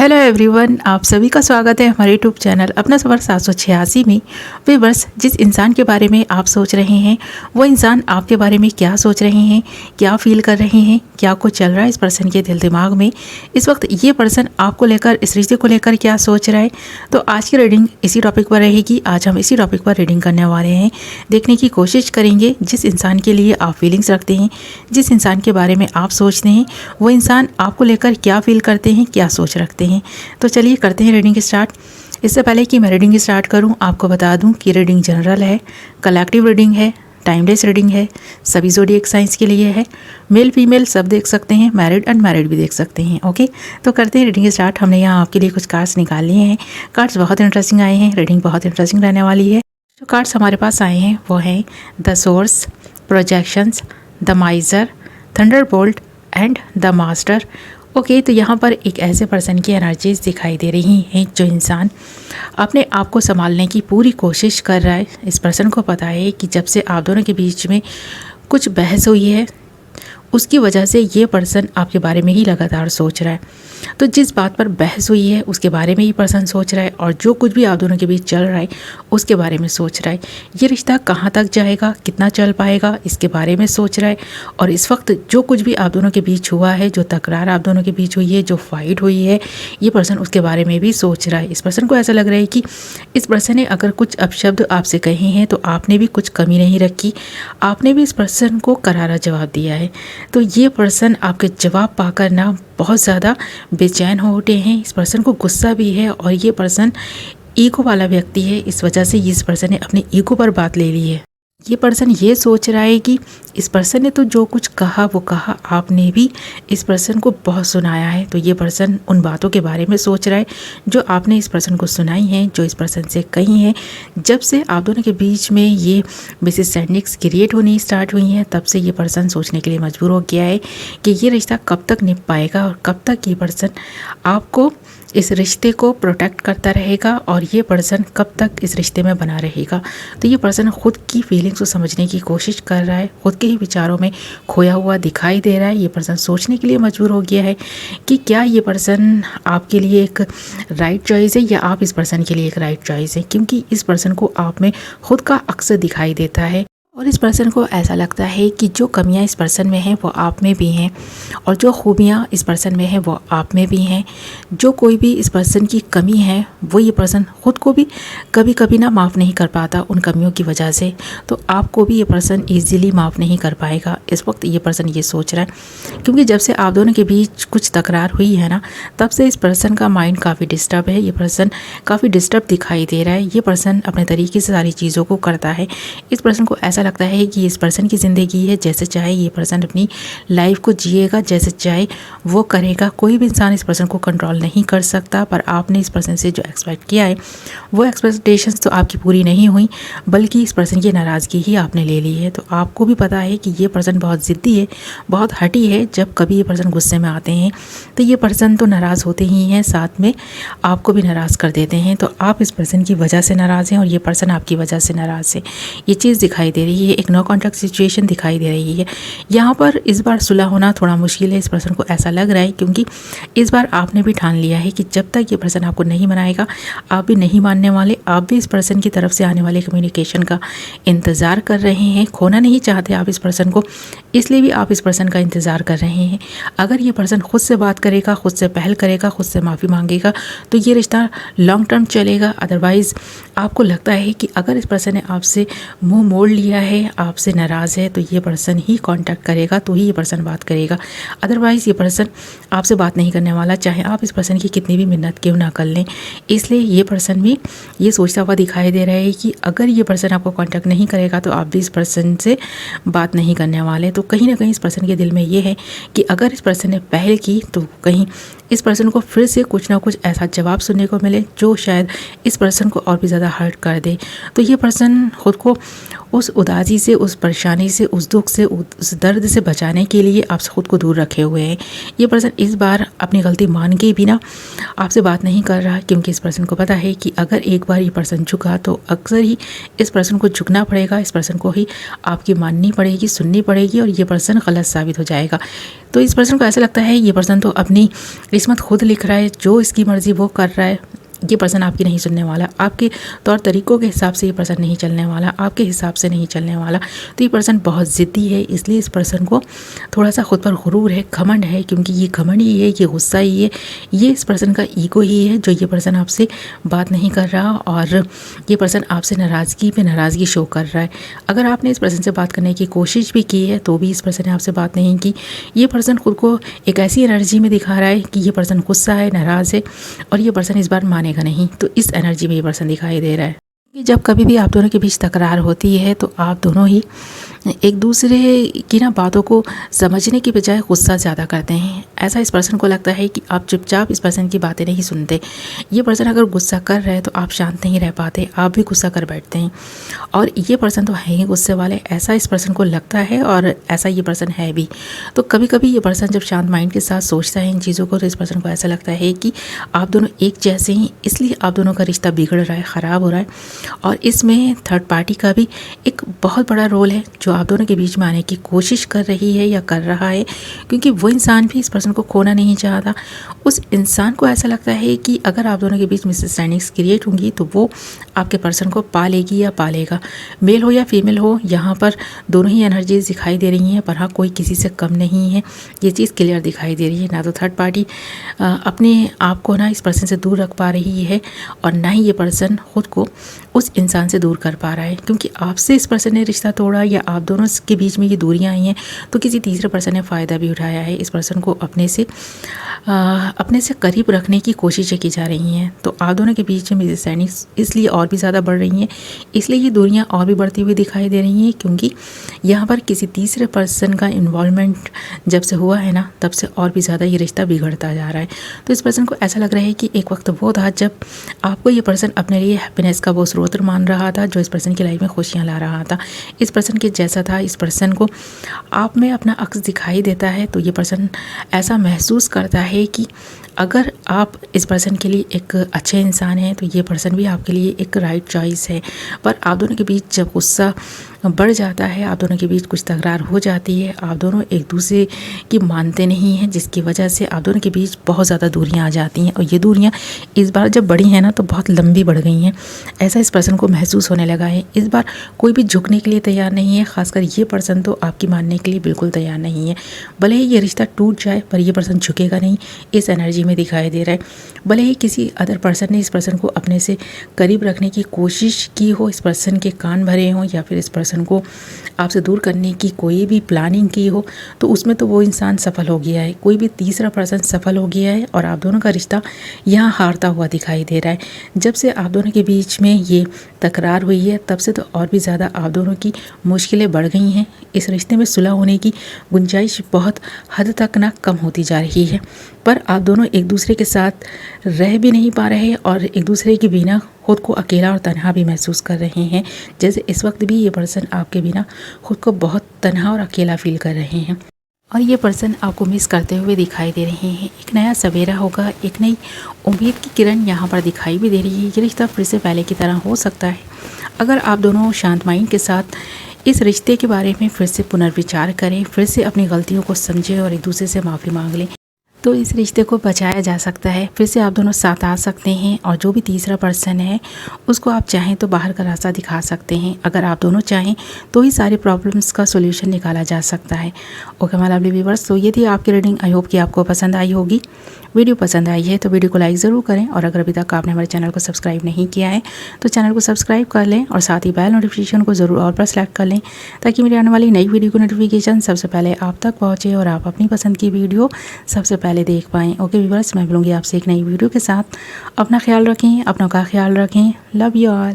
Hello everyone, आप सभी का स्वागत है हमारे यूट्यूब चैनल अपना सफ़र 786 में। व्यूअर्स, जिस इंसान के बारे में आप सोच रहे हैं वो इंसान आपके बारे में क्या सोच रहे हैं, क्या फील कर रहे हैं, क्या कुछ चल रहा है इस पर्सन के दिल दिमाग में इस वक्त, ये पर्सन आपको लेकर, इस रिश्ते को लेकर क्या सोच रहा है। तो आज की रीडिंग इसी टॉपिक पर रहेगी। आज हम इसी टॉपिक पर रीडिंग करने वाले हैं। देखने की कोशिश करेंगे जिस इंसान के लिए आप फीलिंग्स रखते हैं, जिस इंसान के बारे में आप सोचते हैं, वो इंसान आपको लेकर क्या फील करते हैं, क्या सोच रखते हैं। तो चलिए करते हैं रीडिंग स्टार्ट। इससे पहले कि मैं रीडिंग स्टार्ट करूं, आपको बता दूं कि रीडिंग जनरल है, कलेक्टिव रीडिंग है, टाइमलेस रीडिंग है, सभी ज़ोडिएक साइंस के लिए है। मेल फीमेल सब देख सकते हैं, मैरिड अनमैरिड भी देख सकते हैं। ओके, तो करते हैं रीडिंग स्टार्ट। हमने यहाँ आपके लिए कुछ कार्ड्स निकाल लिए हैं। कार्ड्स बहुत इंटरेस्टिंग आए हैं, रीडिंग बहुत इंटरेस्टिंग रहने वाली है। जो कार्ड्स हमारे पास आए हैं वो हैं the source, projections, the माइजर, Thunderbolt and the master. Okay, तो यहाँ पर एक ऐसे पर्सन की एनर्जीज दिखाई दे रही हैं जो इंसान अपने आप को संभालने की पूरी कोशिश कर रहा है। इस पर्सन को पता है कि जब से आप दोनों के बीच में कुछ बहस हुई है, उसकी वजह से ये पर्सन आपके बारे में ही लगातार सोच रहा है। तो जिस बात पर बहस हुई है उसके बारे में ही पर्सन सोच रहा है, और जो कुछ भी आप दोनों के बीच चल रहा है उसके बारे में सोच रहा है। ये रिश्ता कहाँ तक जाएगा, कितना चल पाएगा, इसके बारे में सोच रहा है। और इस वक्त जो कुछ भी आप दोनों के बीच हुआ है, जो तकरार आप दोनों के बीच हुई है, जो फाइट हुई है, ये पर्सन उसके बारे में भी सोच रहा है। इस पर्सन को ऐसा लग रहा है कि इस पर्सन ने अगर कुछ अपशब्द आपसे कहे हैं तो आपने भी कुछ कमी नहीं रखी, आपने भी इस पर्सन को करारा जवाब दिया है। तो ये पर्सन आपके जवाब पाकर ना बहुत ज़्यादा बेचैन हो उठे हैं। इस पर्सन को गुस्सा भी है, और ये पर्सन ईगो वाला व्यक्ति है। इस वजह से इस पर्सन ने अपने ईगो पर बात ले ली है। ये पर्सन ये सोच रहा है कि इस पर्सन ने तो जो कुछ कहा वो कहा, आपने भी इस पर्सन को बहुत सुनाया है। तो ये पर्सन उन बातों के बारे में सोच रहा है जो आपने इस पर्सन को सुनाई हैं, जो इस पर्सन से कही हैं। जब से आप दोनों के बीच में ये मिसअंडरस्टैंडिंग्स क्रिएट होनी स्टार्ट हुई हैं, तब से ये पर्सन सोचने के लिए मजबूर हो गया है कि ये रिश्ता कब तक निभ पाएगा और कब तक ये पर्सन आपको, इस रिश्ते को प्रोटेक्ट करता रहेगा, और ये पर्सन कब तक इस रिश्ते में बना रहेगा। तो ये पर्सन खुद की फीलिंग्स को समझने की कोशिश कर रहा है, खुद के ही विचारों में खोया हुआ दिखाई दे रहा है। ये पर्सन सोचने के लिए मजबूर हो गया है कि क्या ये पर्सन आपके लिए एक राइट चॉइस है या आप इस पर्सन के लिए एक राइट चॉइस है, क्योंकि इस पर्सन को आप में खुद का अक्सर दिखाई देता है। और इस पर्सन को ऐसा लगता है कि जो कमियां इस पर्सन में हैं वो आप में भी हैं, और जो खूबियां इस पर्सन में हैं वो आप में भी हैं। जो कोई भी इस पर्सन की कमी है वो ये पर्सन खुद को भी कभी कभी ना माफ़ नहीं कर पाता उन कमियों की वजह से। तो आपको भी ये पर्सन ईजीली माफ़ नहीं कर पाएगा। इस वक्त ये पर्सन ये सोच रहा है, क्योंकि जब से आप दोनों के बीच कुछ तकरार हुई है ना, तब से इस पर्सन का माइंड काफ़ी डिस्टर्ब है। ये पर्सन काफ़ी डिस्टर्ब दिखाई दे रहा है। ये पर्सन अपने तरीके से सारी चीज़ों को करता है। इस पर्सन को ऐसा लगता है कि इस पर्सन की ज़िंदगी है, जैसे चाहे ये पर्सन अपनी लाइफ को जिएगा, जैसे चाहे वो करेगा। कोई भी इंसान इस पर्सन को कंट्रोल नहीं कर सकता। पर आपने इस पर्सन से जो एक्सपेक्ट किया है वो एक्सपेक्टेशंस तो आपकी पूरी नहीं हुई, बल्कि इस पर्सन की नाराज़गी ही आपने ले ली है। तो आपको भी पता है कि ये पर्सन बहुत ज़िद्दी है, बहुत हठी है। जब कभी ये पर्सन गुस्से में आते हैं तो ये पर्सन तो नाराज़ होते ही हैं, साथ में आपको भी नाराज़ कर देते हैं। तो आप इस पर्सन की वजह से नाराज़ हैं और ये पर्सन आपकी वजह से नाराज़ है। ये चीज़ दिखाई दे रही है, एक नो कॉन्टैक्ट सिचुएशन दिखाई दे रही है। यहाँ पर इस बार सुलह होना थोड़ा मुश्किल है, इस पर्सन को ऐसा लग रहा है, क्योंकि इस बार आपने भी ठान लिया है कि जब तक ये पर्सन आपको नहीं मनाएगा आप भी नहीं मानने वाले। आप भी इस पर्सन की तरफ से आने वाले कम्युनिकेशन का इंतज़ार कर रहे हैं। खोना नहीं चाहते आप इस पर्सन को, इसलिए भी आप इस पर्सन का इंतज़ार कर रहे हैं। अगर ये पर्सन खुद से बात करेगा, खुद से पहल करेगा, खुद से माफ़ी मांगेगा तो ये रिश्ता लॉन्ग टर्म चलेगा। अदरवाइज़ आपको लगता है कि अगर इस पर्सन ने आपसे मुंह मोड़ लिया है, आपसे नाराज़ है, तो ये पर्सन ही कांटेक्ट करेगा, तो ही ये पर्सन बात करेगा। अदरवाइज़ ये पर्सन आपसे बात नहीं करने वाला, चाहे आप इस पर्सन की कितनी भी मिन्नत क्यों ना कर लें। इसलिए ये पर्सन भी ये सोचता हुआ दिखाई दे रहा है कि अगर ये पर्सन आपको कांटेक्ट नहीं करेगा तो आप भी इस पर्सन से बात नहीं करने वाले। तो कहीं ना कहीं इस पर्सन के दिल में ये है कि अगर इस पर्सन ने पहल की तो कहीं इस पर्सन को फिर से कुछ ना कुछ ऐसा जवाब सुनने को मिले जो शायद इस पर्सन को और भी ज़्यादा हर्ट कर दे। तो ये पर्सन खुद को उस उदासी से, उस परेशानी से, उस दुख से, उस दर्द से बचाने के लिए आपसे खुद को दूर रखे हुए हैं। ये पर्सन इस बार अपनी गलती मान के भी ना आपसे बात नहीं कर रहा, क्योंकि इस पर्सन को पता है कि अगर एक बार ये पर्सन झुका तो अक्सर ही इस पर्सन को झुकना पड़ेगा, इस पर्सन को ही आपकी माननी पड़ेगी, सुननी पड़ेगी, और ये पर्सन गलत साबित हो जाएगा। तो इस पर्सन को ऐसा लगता है ये पर्सन तो अपनी किस्मत खुद लिख रहा है, जो इसकी मर्ज़ी वो कर रहा है। ये पर्सन आपकी नहीं सुनने वाला, आपके तौर तरीक़ों के हिसाब से ये पर्सन नहीं चलने वाला, आपके हिसाब से नहीं चलने वाला। तो ये पर्सन बहुत ज़िद्दी है, इसलिए इस पर्सन को थोड़ा सा खुद पर गुरूर है, घमंड है, क्योंकि ये घमंड ही है, ये गुस्सा ही है, ये इस पर्सन का ईगो ही है जो ये पर्सन आपसे बात नहीं कर रहा, और ये पर्सन आपसे नाराज़गी पे नाराज़गी शो कर रहा है। अगर आपने इस पर्सन से बात करने की कोशिश भी की है तो भी इस पर्सन ने आपसे बात नहीं की। ये पर्सन खुद को एक ऐसी एनर्जी में दिखा रहा है कि ये पर्सन गुस्सा है, नाराज़ है, और ये पर्सन इस बार मानेगा नहीं। तो इस एनर्जी में ये पर्सन दिखाई दे रहा है कि जब कभी भी आप दोनों के बीच तकरार होती है तो आप दोनों ही एक दूसरे की ना बातों को समझने की बजाय गुस्सा ज़्यादा करते हैं। ऐसा इस पर्सन को लगता है कि आप चुपचाप इस पर्सन की बातें नहीं सुनते। ये पर्सन अगर गुस्सा कर रहे हैं तो आप शांत नहीं रह पाते, आप भी गुस्सा कर बैठते हैं, और ये पर्सन तो है ही गुस्से वाले, ऐसा इस पर्सन को लगता है, और ऐसा ये पर्सन है भी। तो कभी कभी ये पर्सन जब शांत माइंड के साथ सोचता है इन चीज़ों को तो इस पर्सन को ऐसा लगता है कि आप दोनों एक जैसे ही, इसलिए आप दोनों का रिश्ता बिगड़ रहा है, ख़राब हो रहा है, और इसमें थर्ड पार्टी का भी एक बहुत बड़ा रोल है जो आप दोनों के बीच में आने की कोशिश कर रही है या कर रहा है, क्योंकि वो इंसान भी इस पर्सन को खोना नहीं चाहता। उस इंसान को ऐसा लगता है कि अगर आप दोनों के बीच मिसअंडरस्टैंडिंग्स क्रिएट होंगी तो वो आपके पर्सन को पालेगी या पालेगा। मेल हो या फीमेल हो, यहाँ पर दोनों ही एनर्जीज दिखाई दे रही हैं, पर हाँ कोई किसी से कम नहीं है, ये चीज़ क्लियर दिखाई दे रही है। ना तो थर्ड पार्टी अपने आप को ना इस पर्सन से दूर रख पा रही है, और ना ही ये पर्सन खुद को उस इंसान से दूर कर पा रहा है, क्योंकि आपसे इस पर्सन ने रिश्ता तोड़ा या आप दोनों के बीच में ये दूरियां आई हैं तो किसी तीसरे पर्सन ने फ़ायदा भी उठाया है। इस पर्सन को अपने से करीब रखने की कोशिशें की जा रही हैं। तो आप दोनों के बीच में मिसअंडरस्टैंडिंग्स इसलिए और भी ज़्यादा बढ़ रही हैं, इसलिए ये दूरियां और भी बढ़ती हुई दिखाई दे रही हैं, क्योंकि यहाँ पर किसी तीसरे पर्सन का इन्वॉल्वमेंट जब से हुआ है ना, तब से और भी ज़्यादा ये रिश्ता बिगड़ता जा रहा है। तो इस पर्सन को ऐसा लग रहा है कि एक वक्त वो था जब आपको ये पर्सन अपने लिए हैप्पीनेस का वो स्रोत मान रहा था, जो इस पर्सन की लाइफ में खुशियाँ ला रहा था। इस पर्सन के जैसा था, इस पर्सन को आप में अपना अक्स दिखाई देता है, तो ये पर्सन ऐसा महसूस करता है कि अगर आप इस पर्सन के लिए एक अच्छे इंसान हैं तो ये पर्सन भी आपके लिए एक राइट चॉइस है। पर आप दोनों के बीच जब गुस्सा बढ़ जाता है, आप दोनों के बीच कुछ तकरार हो जाती है, आप दोनों एक दूसरे की मानते नहीं हैं, जिसकी वजह से आप दोनों के बीच बहुत ज़्यादा दूरियां आ जाती हैं, और ये दूरियां इस बार जब बढ़ी हैं ना तो बहुत लंबी बढ़ गई हैं। ऐसा इस पर्सन को महसूस होने लगा है। इस बार कोई भी झुकने के लिए तैयार नहीं है, खासकर ये पर्सन तो आपकी मानने के लिए बिल्कुल तैयार नहीं है। भले ही ये रिश्ता टूट जाए पर ये पर्सन झुकेगा नहीं, इस एनर्जी में दिखाई दे रहा है। भले ही किसी अदर पर्सन ने इस पर्सन को अपने से करीब रखने की कोशिश की हो, इस पर्सन के कान भरे हों, या फिर इस पर्सन को आपसे दूर करने की कोई भी प्लानिंग की हो, तो उसमें तो वो इंसान सफल हो गया है, कोई भी तीसरा पर्सन सफल हो गया है, और आप दोनों का रिश्ता यहाँ हारता हुआ दिखाई दे रहा है। जब से आप दोनों के बीच में ये तकरार हुई है तब से तो और भी ज़्यादा आप दोनों की मुश्किलें बढ़ गई हैं। इस रिश्ते में सुलह होने की गुंजाइश बहुत हद तक ना कम होती जा रही है, पर आप दोनों एक दूसरे के साथ रह भी नहीं पा रहे और एक दूसरे के बिना खुद को अकेला और तन्हा भी महसूस कर रहे हैं। जैसे इस वक्त भी ये पर्सन आपके बिना खुद को बहुत तन्हा और अकेला फील कर रहे हैं, और ये पर्सन आपको मिस करते हुए दिखाई दे रहे हैं। एक नया सवेरा होगा, एक नई उम्मीद की किरण यहाँ पर दिखाई भी दे रही है। ये रिश्ता फिर से पहले की तरह हो सकता है अगर आप दोनों शांत माइंड के साथ इस रिश्ते के बारे में फिर से पुनर्विचार करें, फिर से अपनी गलतियों को समझें और एक दूसरे से माफ़ी मांग लें, तो इस रिश्ते को बचाया जा सकता है। फिर से आप दोनों साथ आ सकते हैं, और जो भी तीसरा पर्सन है उसको आप चाहें तो बाहर का रास्ता दिखा सकते हैं। अगर आप दोनों चाहें तो ही सारे प्रॉब्लम्स का सोल्यूशन निकाला जा सकता है। ओके माय लवली व्यूअर्स, तो ये थी आपकी रीडिंग। आई होप कि आपको पसंद आई होगी। वीडियो पसंद आई है तो वीडियो को लाइक ज़रूर करें, और अगर अभी तक आपने हमारे चैनल को सब्सक्राइब नहीं किया है तो चैनल को सब्सक्राइब कर लें, और साथ ही बेल नोटिफिकेशन को ज़रूर और पर सेलेक्ट कर लें, ताकि मेरी आने वाली नई वीडियो की नोटिफिकेशन सबसे पहले आप तक पहुँचे और आप अपनी पसंद की वीडियो सबसे पहले देख पाएँ। ओके व्यूअर्स, मैं मिलूँगी आपसे एक नई वीडियो के साथ। अपना ख्याल रखें, अपनों का ख्याल रखें। Love you all.